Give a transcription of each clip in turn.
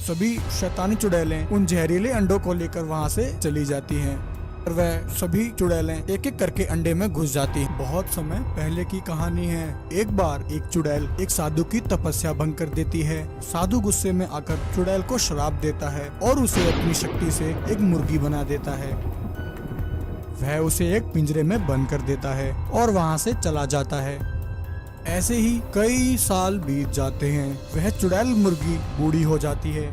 सभी शैतानी चुड़ैलें उन जहरीले अंडों को लेकर वहाँ से चली जाती हैं और वह सभी चुड़ैलें एक एक करके अंडे में घुस जाती हैं। बहुत समय पहले की कहानी है। एक बार एक चुड़ैल एक साधु की तपस्या भंग कर देती है। साधु गुस्से में आकर चुड़ैल को श्राप देता है और उसे अपनी शक्ति से एक मुर्गी बना देता है। वह उसे एक पिंजरे में बंद कर देता है और वहाँ से चला जाता है। ऐसे ही कई साल बीत जाते हैं। वह चुड़ैल मुर्गी बूढ़ी हो जाती है।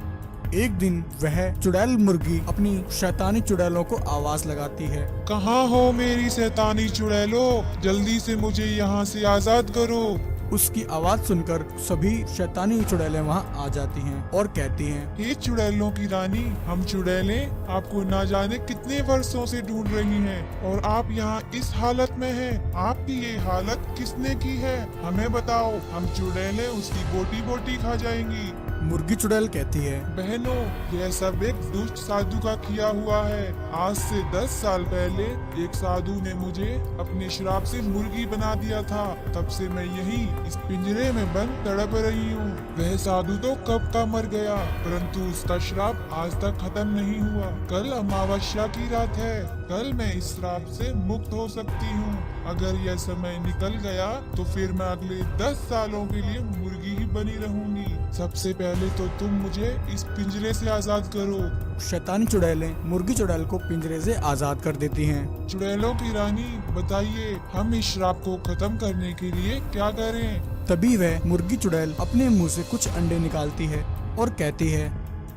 एक दिन वह चुड़ैल मुर्गी अपनी शैतानी चुड़ैलों को आवाज लगाती है। कहाँ हो मेरी शैतानी चुड़ैलों, जल्दी से मुझे यहाँ से आजाद करो। उसकी आवाज सुनकर सभी शैतानी चुड़ैलें वहाँ आ जाती हैं और कहती हैं, हे चुड़ैलों की रानी, हम चुड़ैलें आपको ना जाने कितने वर्षों से ढूंढ रही हैं और आप यहाँ इस हालत में हैं। आपकी ये हालत किसने की है, हमें बताओ, हम चुड़ैलें उसकी बोटी बोटी खा जाएंगी। मुर्गी चुड़ैल कहती है, बहनों, यह सब एक दुष्ट साधु का किया हुआ है। आज से 10 साल पहले एक साधु ने मुझे अपने श्राप से मुर्गी बना दिया था। तब से मैं यही इस पिंजरे में बंद तड़प रही हूँ। वह साधु तो कब का मर गया, परंतु उसका श्राप आज तक खत्म नहीं हुआ। कल अमावस्या की रात है, कल मैं इस श्राप से मुक्त हो सकती हूँ। अगर यह समय निकल गया तो फिर मैं अगले 10 सालों के लिए मुर्गी ही बनी रहूंगी। सबसे पहले तो तुम मुझे इस पिंजरे से आजाद करो। शैतानी चुड़ैलें मुर्गी चुड़ैल को पिंजरे से आजाद कर देती हैं। चुड़ैलों की रानी, बताइए, हम इस श्राप को खत्म करने के लिए क्या करें? तभी वह मुर्गी चुड़ैल अपने मुंह से कुछ अंडे निकालती है और कहती है,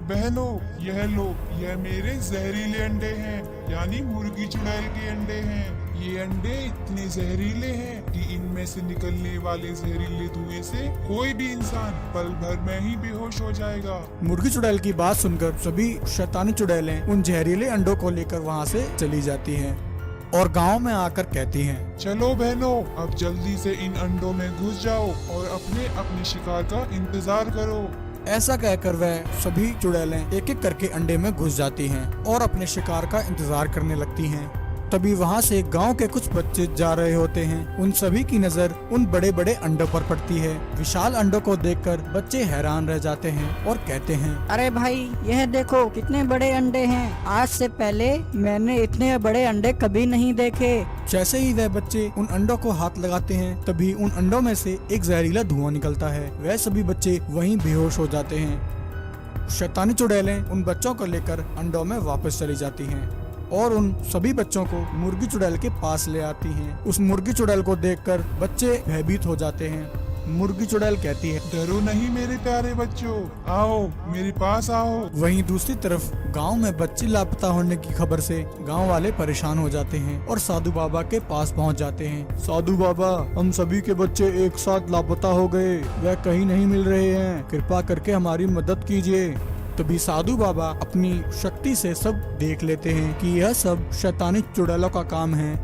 बहनों, यह लो, यह मेरे जहरीले अंडे हैं, यानी मुर्गी चुड़ैल के अंडे हैं। ये अंडे इतने जहरीले हैं कि इनमें से निकलने वाले जहरीले धुएं से कोई भी इंसान पल भर में ही बेहोश हो जाएगा। मुर्गी चुड़ैल की बात सुनकर सभी शैतानी चुड़ैलें उन जहरीले अंडों को लेकर वहाँ से चली जाती हैं और गांव में आकर कहती हैं, चलो बहनों, अब जल्दी से इन अंडों में घुस जाओ और अपने अपने शिकार का इंतजार करो। ऐसा कहकर वह सभी चुड़ैलें एक एक करके अंडे में घुस जाती हैं और अपने शिकार का इंतजार करने लगती हैं। तभी वहाँ से गांव के कुछ बच्चे जा रहे होते हैं। उन सभी की नजर उन बड़े बड़े अंडों पर पड़ती है। विशाल अंडों को देखकर बच्चे हैरान रह जाते हैं और कहते हैं, अरे भाई, यह देखो कितने बड़े अंडे हैं। आज से पहले मैंने इतने बड़े अंडे कभी नहीं देखे। जैसे ही वह बच्चे उन अंडों को हाथ लगाते हैं, तभी उन अंडों में से एक जहरीला धुआं निकलता है। वह सभी बच्चे वहीं बेहोश हो जाते हैं। शैतानी चुड़ैलें उन बच्चों को लेकर अंडों में वापस चली जाती हैं और उन सभी बच्चों को मुर्गी चुड़ैल के पास ले आती हैं। उस मुर्गी चुड़ैल को देखकर बच्चे भयभीत हो जाते हैं। मुर्गी चुड़ैल कहती है, डरो नहीं मेरे प्यारे बच्चों, आओ मेरे पास आओ। वहीं दूसरी तरफ गांव में बच्ची लापता होने की खबर से गांव वाले परेशान हो जाते हैं और साधु बाबा के पास पहुंच जाते हैं। साधु बाबा, हम सभी के बच्चे एक साथ लापता हो गए, वह कहीं नहीं मिल रहे हैं, कृपा करके हमारी मदद कीजिए। तभी साधु बाबा अपनी शक्ति से सब देख लेते हैं कि यह सब शैतानी चुड़ैलों का काम है।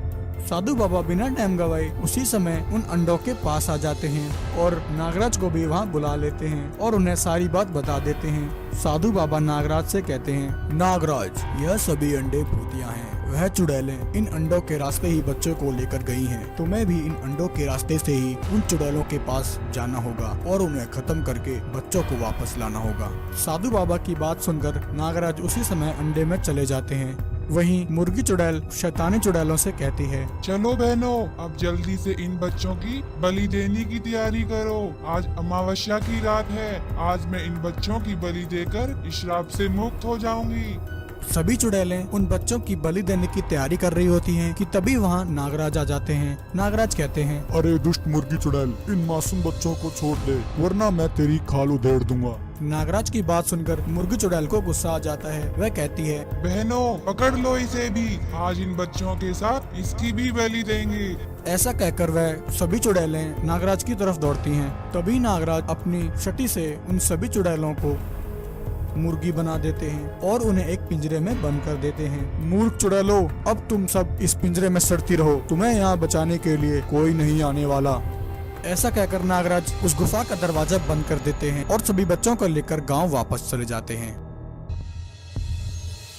साधु बाबा बिना टाइम गवाए उसी समय उन अंडों के पास आ जाते हैं और नागराज को भी वहाँ बुला लेते हैं और उन्हें सारी बात बता देते हैं। साधु बाबा नागराज से कहते हैं, नागराज, यह सभी अंडे भूतिया हैं। वह चुड़ैलें इन अंडों के रास्ते ही बच्चों को लेकर गई हैं। तुम्हें भी इन अंडों के रास्ते से ही उन चुड़ैलों के पास जाना होगा और उन्हें खत्म करके बच्चों को वापस लाना होगा। साधु बाबा की बात सुनकर नागराज उसी समय अंडे में चले जाते हैं। वहीं मुर्गी चुड़ैल शैतानी चुड़ैलों से कहती है, चलो बहनों, अब जल्दी से इन बच्चों की बलि देने की तैयारी करो। आज अमावस्या की रात है, आज मैं इन बच्चों की बलि देकर इस श्राप से मुक्त हो जाऊंगी। सभी चुड़ैलें उन बच्चों की बलि देने की तैयारी कर रही होती हैं कि तभी वहाँ नागराज आ जाते हैं। नागराज कहते हैं, अरे दुष्ट मुर्गी चुड़ैल, इन मासूम बच्चों को छोड़ दे, वरना मैं तेरी खाल उधेड़ दूंगा। नागराज की बात सुनकर मुर्गी चुड़ैल को गुस्सा आ जाता है। वह कहती है, बहनों, पकड़ लो इसे भी, आज इन बच्चों के साथ इसकी भी बलि देंगे। ऐसा कहकर वह सभी चुड़ैलें नागराज की तरफ दौड़ती हैं। तभी नागराज अपनी शक्ति से उन सभी चुड़ैलों को मुर्गी बना देते हैं और उन्हें एक पिंजरे में बंद कर देते हैं। मूर्ख चुड़ैलों, अब तुम सब इस पिंजरे में सड़ती रहो, तुम्हें यहाँ बचाने के लिए कोई नहीं आने वाला। ऐसा कहकर नागराज उस गुफा का दरवाजा बंद कर देते हैं और सभी बच्चों को लेकर गांव वापस चले जाते हैं।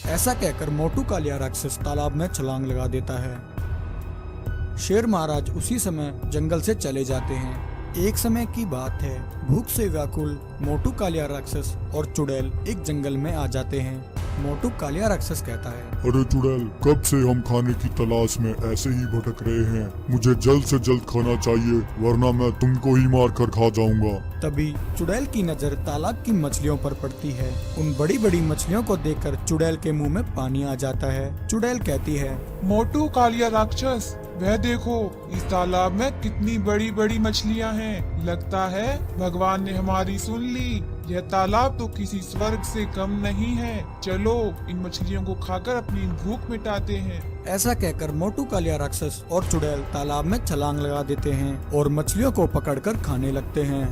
ऐसा कहकर मोटू कालिया राक्षस तालाब में छलांग लगा देता है। शेर महाराज उसी समय जंगल से चले जाते हैं एक समय की बात है, भूख से व्याकुल मोटू कालिया राक्षस और चुड़ैल एक जंगल में आ जाते हैं। मोटू कालिया राक्षस कहता है, अरे चुड़ैल, कब से हम खाने की तलाश में ऐसे ही भटक रहे हैं। मुझे जल्द से जल्द खाना चाहिए, वरना मैं तुमको ही मार कर खा जाऊंगा। तभी चुड़ैल की नजर तालाब की मछलियों पर पड़ती है। उन बड़ी बड़ी मछलियों को देखकर चुड़ैल के मुंह में पानी आ जाता है। चुड़ैल कहती है, मोटू कालिया राक्षस, वह देखो, इस तालाब में कितनी बड़ी बड़ी मछलियां हैं। लगता है भगवान ने हमारी सुन ली। यह तालाब तो किसी स्वर्ग से कम नहीं है। चलो इन मछलियों को खाकर अपनी भूख मिटाते हैं। ऐसा कहकर मोटू कालिया राक्षस और चुड़ैल तालाब में छलांग लगा देते हैं और मछलियों को पकड़कर खाने लगते हैं।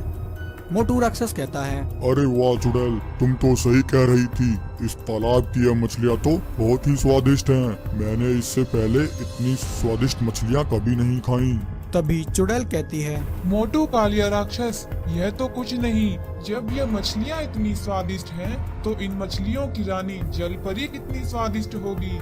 मोटू राक्षस कहता है, अरे वाह चुड़ैल, तुम तो सही कह रही थी। इस तालाब की यह मछलियाँ तो बहुत ही स्वादिष्ट हैं। मैंने इससे पहले इतनी स्वादिष्ट मछलियाँ कभी नहीं खाई। तभी चुड़ैल कहती है, मोटू कालिया राक्षस, यह तो कुछ नहीं। जब यह मछलियाँ इतनी स्वादिष्ट हैं, तो इन मछलियों की रानी जलपरी कितनी स्वादिष्ट होगी।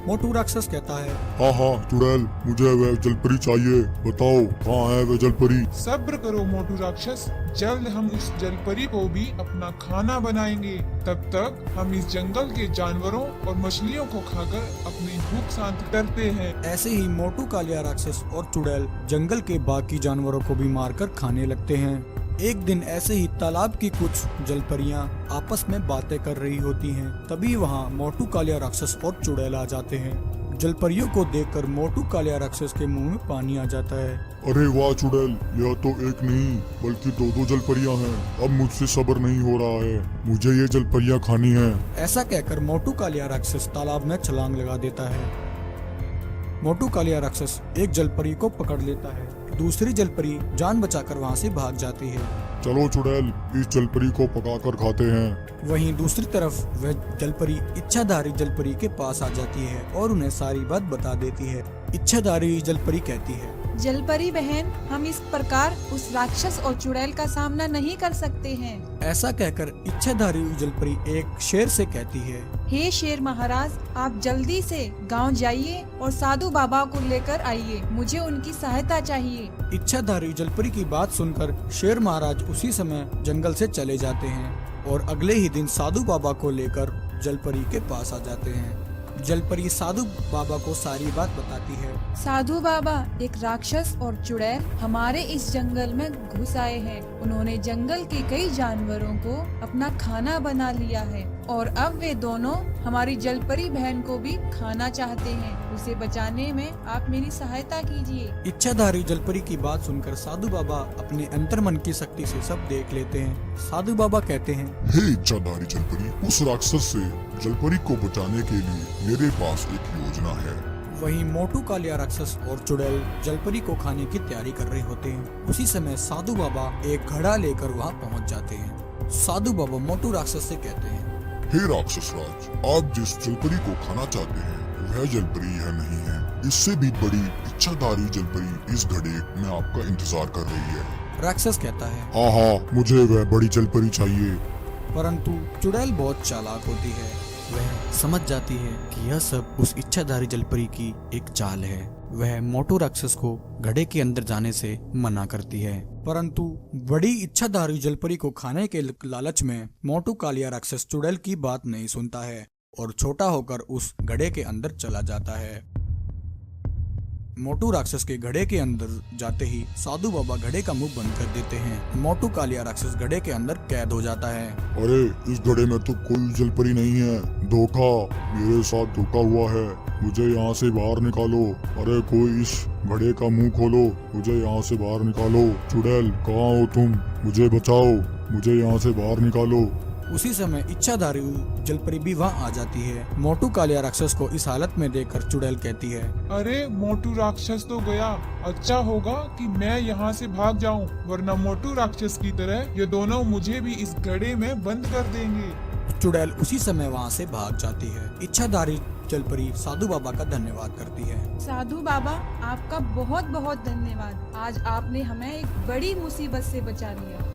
मोटू राक्षस कहता है, हाँ चुड़ैल, मुझे वह जलपरी चाहिए। बताओ कहाँ है वह जलपरी। सब्र करो मोटू राक्षस, जल्द हम उस जलपरी को भी अपना खाना बनाएंगे। तब तक हम इस जंगल के जानवरों और मछलियों को खाकर अपनी भूख शांत करते हैं। ऐसे ही मोटू कालिया राक्षस और चुड़ैल जंगल के बाकी जानवरों को भी मारकर खाने लगते हैं। एक दिन ऐसे ही तालाब की कुछ जलपरियां आपस में बातें कर रही होती हैं। तभी वहां मोटू कालिया राक्षस और चुड़ैल आ जाते हैं। जलपरियों को देखकर मोटू कालिया राक्षस के मुंह में पानी आ जाता है। अरे वाह चुड़ैल, यह तो एक नहीं बल्कि दो जलपरियां हैं। अब मुझसे सब्र नहीं हो रहा है, मुझे ये जलपरियां खानी है। ऐसा कहकर मोटू कालिया राक्षस तालाब में छलांग लगा देता है। मोटू कालिया राक्षस एक जलपरी को पकड़ लेता है। दूसरी जलपरी जान बचाकर वहां से भाग जाती है। चलो चुड़ैल, इस जलपरी को पकाकर खाते हैं। वहीं दूसरी तरफ वह जलपरी इच्छाधारी जलपरी के पास आ जाती है और उन्हें सारी बात बता देती है। इच्छाधारी जलपरी कहती है, जलपरी बहन, हम इस प्रकार उस राक्षस और चुड़ैल का सामना नहीं कर सकते हैं। ऐसा कहकर इच्छाधारी जलपरी एक शेर से कहती है, हे शेर महाराज, आप जल्दी से गांव जाइए और साधु बाबा को लेकर आइए। मुझे उनकी सहायता चाहिए। इच्छाधारी जलपरी की बात सुनकर शेर महाराज उसी समय जंगल से चले जाते हैं और अगले ही दिन साधु बाबा को लेकर जलपरी के पास आ जाते हैं। जलपरी साधु बाबा को सारी बात बताती है। साधु बाबा, एक राक्षस और चुड़ैल हमारे इस जंगल में घुस आए हैं। उन्होंने जंगल के कई जानवरों को अपना खाना बना लिया है और अब वे दोनों हमारी जलपरी बहन को भी खाना चाहते हैं। उसे बचाने में आप मेरी सहायता कीजिए। इच्छाधारी जलपरी की बात सुनकर साधु बाबा अपने अंतर्मन की शक्ति से सब देख लेते हैं। साधु बाबा कहते हैं, हे इच्छाधारी जलपरी, उस राक्षस से जलपरी को बचाने के लिए मेरे पास एक योजना है। वहीं मोटू कालिया राक्षस और चुड़ैल जलपरी को खाने की तैयारी कर रहे होते हैं। उसी समय साधु बाबा एक घड़ा लेकर वहां पहुंच जाते हैं। साधु बाबा मोटू राक्षस से कहते हैं, हे राक्षस राज, आप जिस जलपरी को खाना चाहते हैं वह जलपरी यह नहीं है। इससे भी बड़ी इच्छाधारी जलपरी इस घड़े में आपका इंतजार कर रही है। राक्षस कहता है, हाँ, मुझे वह बड़ी जलपरी चाहिए। परंतु चुड़ैल बहुत चालाक होती है। वह समझ जाती है कि यह सब उस इच्छाधारी जलपरी की एक चाल है। वह मोटू राक्षस को घड़े के अंदर जाने से मना करती है, परंतु बड़ी इच्छाधारी जलपरी को खाने के लालच में मोटू कालिया राक्षस चुड़ैल की बात नहीं सुनता है और छोटा होकर उस घड़े के अंदर चला जाता है। मोटू राक्षस के घड़े के अंदर जाते ही साधु बाबा घड़े का मुंह बंद कर देते हैं। मोटू कालिया राक्षस घड़े के अंदर कैद हो जाता है। अरे, इस घड़े में तो कोई जलपरी नहीं है। धोखा, मेरे साथ धोखा हुआ है। मुझे यहाँ से बाहर निकालो। अरे कोई इस घड़े का मुंह खोलो, मुझे यहाँ से बाहर निकालो। चुड़ैल, कहाँ हो तुम? मुझे बचाओ, मुझे यहाँ से बाहर निकालो। उसी समय इच्छाधारी जलपरी भी वहाँ आ जाती है। मोटू कालिया राक्षस को इस हालत में देखकर चुड़ैल कहती है, अरे मोटू राक्षस तो गया। अच्छा होगा कि मैं यहाँ से भाग जाऊँ, वरना मोटू राक्षस की तरह ये दोनों मुझे भी इस घड़े में बंद कर देंगे। चुड़ैल उसी समय वहाँ से भाग जाती है। इच्छाधारी जलपरी साधु बाबा का धन्यवाद करती है। साधु बाबा, आपका बहुत बहुत धन्यवाद। आज आपने हमें एक बड़ी मुसीबत से बचा लिया।